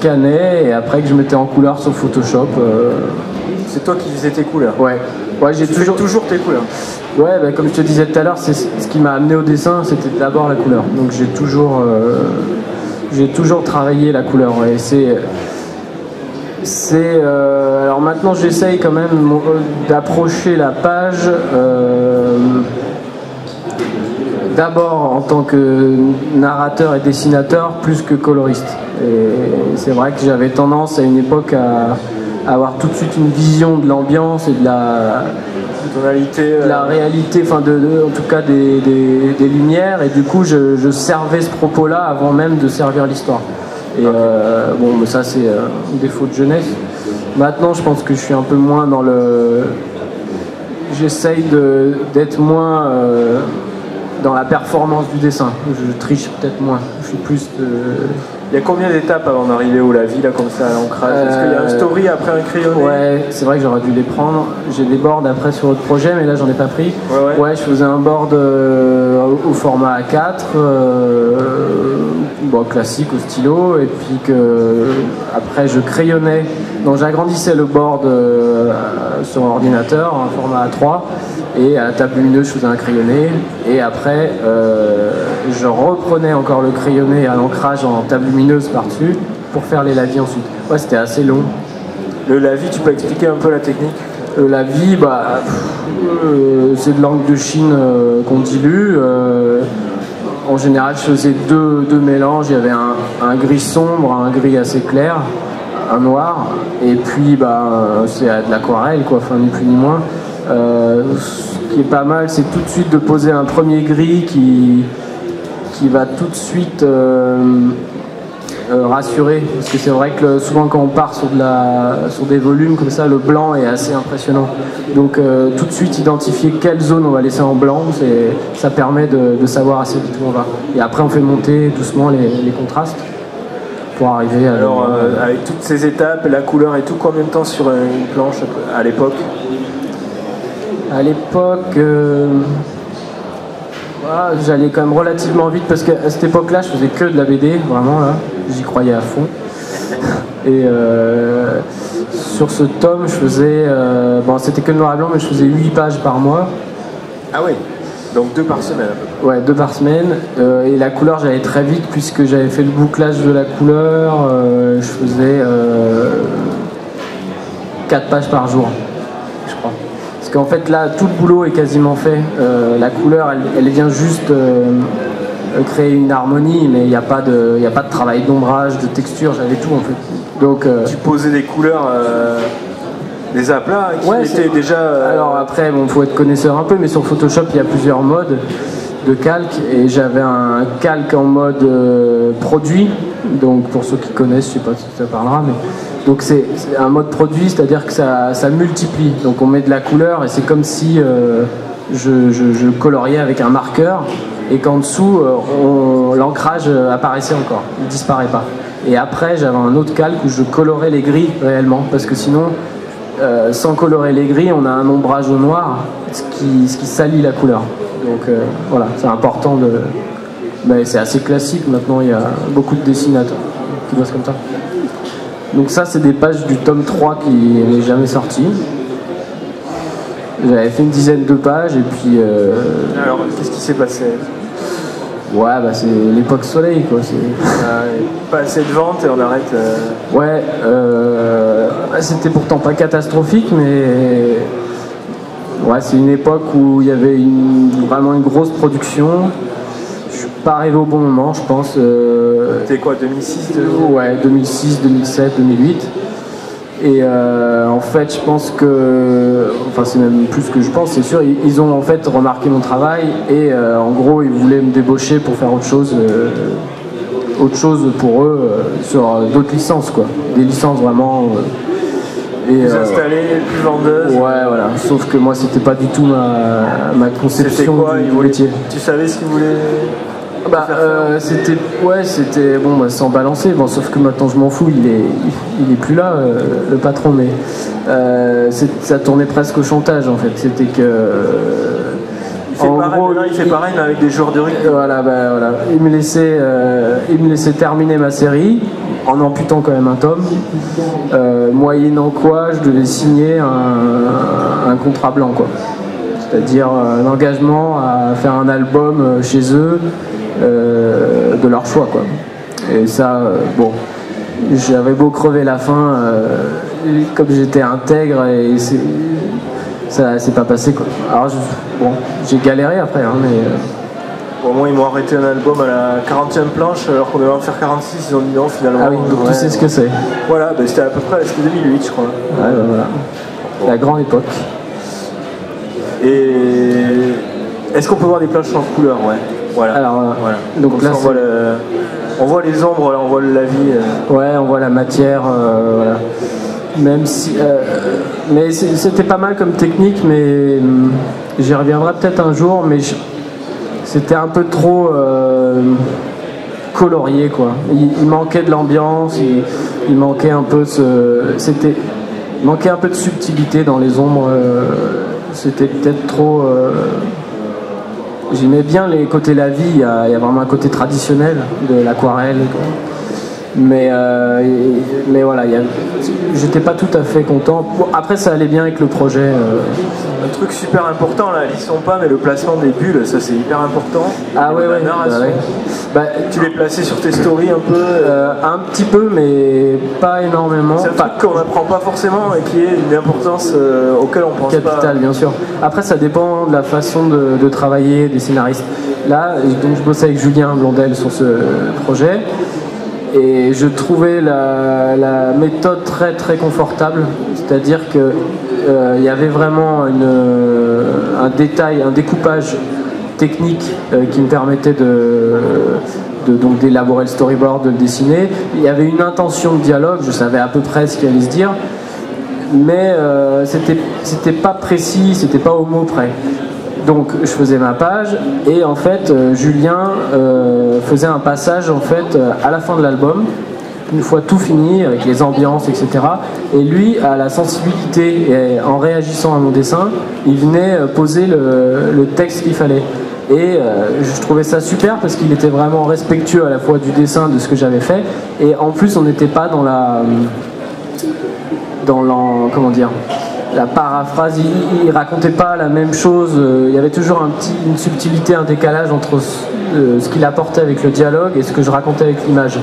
scannais et après que je mettais en couleur sur Photoshop. C'est toi qui faisais tes couleurs? Ouais, j'ai toujours tes couleurs. Ouais, bah, comme je te disais tout à l'heure, c'est ce qui m'a amené au dessin, c'était d'abord la couleur. Donc j'ai toujours travaillé la couleur. Ouais. Alors maintenant j'essaye quand même d'approcher la page d'abord en tant que narrateur et dessinateur plus que coloriste. Et c'est vrai que j'avais tendance à une époque à avoir tout de suite une vision de l'ambiance et de la tonalité, de la réalité, enfin en tout cas des lumières, et du coup je servais ce propos-là avant même de servir l'histoire. Et bon, mais ça c'est un défaut de jeunesse. Maintenant je pense que je suis un peu moins dans le... J'essaye d'être moins dans la performance du dessin. Je triche peut-être moins. Je suis plus de... Il y a combien d'étapes avant d'arriver où la vie, là, comme ça, à l'ancrage? Est-ce qu'il y a un story après un crayonné? Ouais, c'est vrai que j'aurais dû les prendre. J'ai des boards après sur autre projet, mais là, j'en ai pas pris. Ouais, je faisais un board au format A4, bon, classique, au stylo, et puis après, je crayonnais. Donc, j'agrandissais le board sur un ordinateur, en format A3, et à la table lumineuse, je faisais un crayonné. Et après, je reprenais encore le crayonné à l'ancrage en table lumineuse par-dessus pour faire les lavis ensuite. Ouais, c'était assez long. Le lavis, tu peux expliquer un peu la technique? Le lavis, c'est de l'encre de Chine qu'on dilue. En général, je faisais deux mélanges. Il y avait un gris sombre, un gris assez clair, un noir. Et puis, c'est de l'aquarelle, quoi, enfin, ni plus ni moins. Ce qui est pas mal, c'est tout de suite de poser un premier gris qui va tout de suite rassurer, parce que c'est vrai que souvent quand on part sur des volumes comme ça, le blanc est assez impressionnant. Donc tout de suite identifier quelle zone on va laisser en blanc, ça permet de savoir assez vite où on va. Et après on fait monter doucement les contrastes pour arriver à... Alors avec toutes ces étapes, la couleur et tout, combien de temps sur une planche à l'époque? À l'époque, j'allais quand même relativement vite parce qu'à cette époque-là, je faisais que de la BD, vraiment là, j'y croyais à fond. Et sur ce tome, je faisais, c'était que le noir et blanc, mais je faisais 8 pages par mois. Ah oui, donc 2 par semaine. Ouais, 2 par semaine. Et la couleur, j'allais très vite puisque j'avais fait le bouclage de la couleur. Je faisais 4 pages par jour, je crois. Parce qu'en fait là tout le boulot est quasiment fait, la couleur elle vient juste créer une harmonie, mais il n'y a pas de travail d'ombrage, de texture, j'avais tout en fait. Donc, tu posais des couleurs, des aplats qui étaient déjà... Alors après, bon, faut être connaisseur un peu, mais sur Photoshop il y a plusieurs modes de calque, et j'avais un calque en mode produit, donc pour ceux qui connaissent, je sais pas si ça parlera, mais... Donc c'est un mode produit, c'est-à-dire que ça multiplie. Donc on met de la couleur et c'est comme si je coloriais avec un marqueur et qu'en dessous l'ancrage apparaissait encore, il ne disparaît pas. Et après j'avais un autre calque où je colorais les gris réellement, parce que sinon sans colorer les gris on a un ombrage au noir, ce qui salit la couleur. Donc voilà, c'est important de... Mais c'est assez classique maintenant, il y a beaucoup de dessinateurs qui bossent comme ça. Donc ça c'est des pages du tome 3 qui n'est jamais sorti. J'avais fait une dizaine de pages et puis... Alors qu'est-ce qui s'est passé? Ouais, c'est l'époque soleil quoi. Pas assez de ventes et on arrête... Ouais, c'était pourtant pas catastrophique, mais... Ouais, c'est une époque où il y avait vraiment une grosse production. Je suis pas arrivé au bon moment, je pense. C'était quoi, 2006 Ouais, 2006, 2007, 2008. Et en fait, je pense que... Enfin, c'est même plus que je pense, c'est sûr. Ils ont en fait remarqué mon travail et en gros, ils voulaient me débaucher pour faire autre chose pour eux sur d'autres licences, quoi. Des licences vraiment... Plus installée, plus vendeuse. Ouais, voilà. Sauf que moi, c'était pas du tout ma conception du métier. Tu savais ce qu'ils voulaient... c'était bon, sans balancer. Bon, sauf que maintenant je m'en fous, il est plus là, le patron, mais ça tournait presque au chantage en fait. C'était que il fait pareil mais avec des joueurs de rugby. Voilà. Il me laissait terminer ma série en amputant quand même un tome, moyennant quoi je devais signer un contrat blanc, quoi. C'est-à-dire un engagement à faire un album chez eux de leur choix, quoi. Et ça, bon, j'avais beau crever la faim, comme j'étais intègre, et ça s'est pas passé, quoi. Alors bon, j'ai galéré après, hein, mais au moins ils m'ont arrêté un album à la 40e planche alors qu'on devait en faire 46, ils ont dit non finalement. Ah oui, donc tu sais ce que c'est. Voilà, ben c'était à peu près, c'était 2008 je crois. Ouais, ben voilà. La grande époque. Et est-ce qu'on peut voir des planches en couleur? Ouais. Voilà. Alors, voilà. Donc là, on voit les ombres, là, on voit la vie. Ouais, on voit la matière, voilà. Même si, mais c'était pas mal comme technique, mais j'y reviendrai peut-être un jour. Mais c'était un peu trop colorié, quoi. Il manquait de l'ambiance, il manquait un peu il manquait un peu de subtilité dans les ombres. C'était peut-être trop. J'aimais bien les côtés la vie. Il y a vraiment un côté traditionnel de l'aquarelle. Mais voilà, j'étais pas tout à fait content. Bon, après, ça allait bien avec le projet. Un truc super important là, ils sont pas, mais le placement des bulles, ça c'est hyper important. Ah ouais, ouais. Bah, tu les plaçais sur tes stories un peu un petit peu, mais pas énormément. C'est un truc qu'on n'apprend pas forcément et qui est une importance auquel on pense capitale, pas. Bien sûr. Après, ça dépend de la façon de travailler des scénaristes. Là, donc, je bossais avec Julien Blondel sur ce projet. Et je trouvais la méthode très très confortable, c'est-à-dire que il y avait vraiment un détail, un découpage technique qui me permettait donc d'élaborer le storyboard, de le dessiner. Il y avait une intention de dialogue, je savais à peu près ce qu'il allait se dire, mais c'était pas précis, c'était pas au mot près. Donc je faisais ma page et en fait Julien faisait un passage en fait à la fin de l'album, une fois tout fini avec les ambiances, etc. Et lui, à la sensibilité et en réagissant à mon dessin, il venait poser le texte qu'il fallait. Et je trouvais ça super parce qu'il était vraiment respectueux à la fois du dessin, de ce que j'avais fait, et en plus on n'était pas dans comment dire, la paraphrase, il racontait pas la même chose, il y avait toujours une subtilité, un décalage entre ce qu'il apportait avec le dialogue et ce que je racontais avec l'image.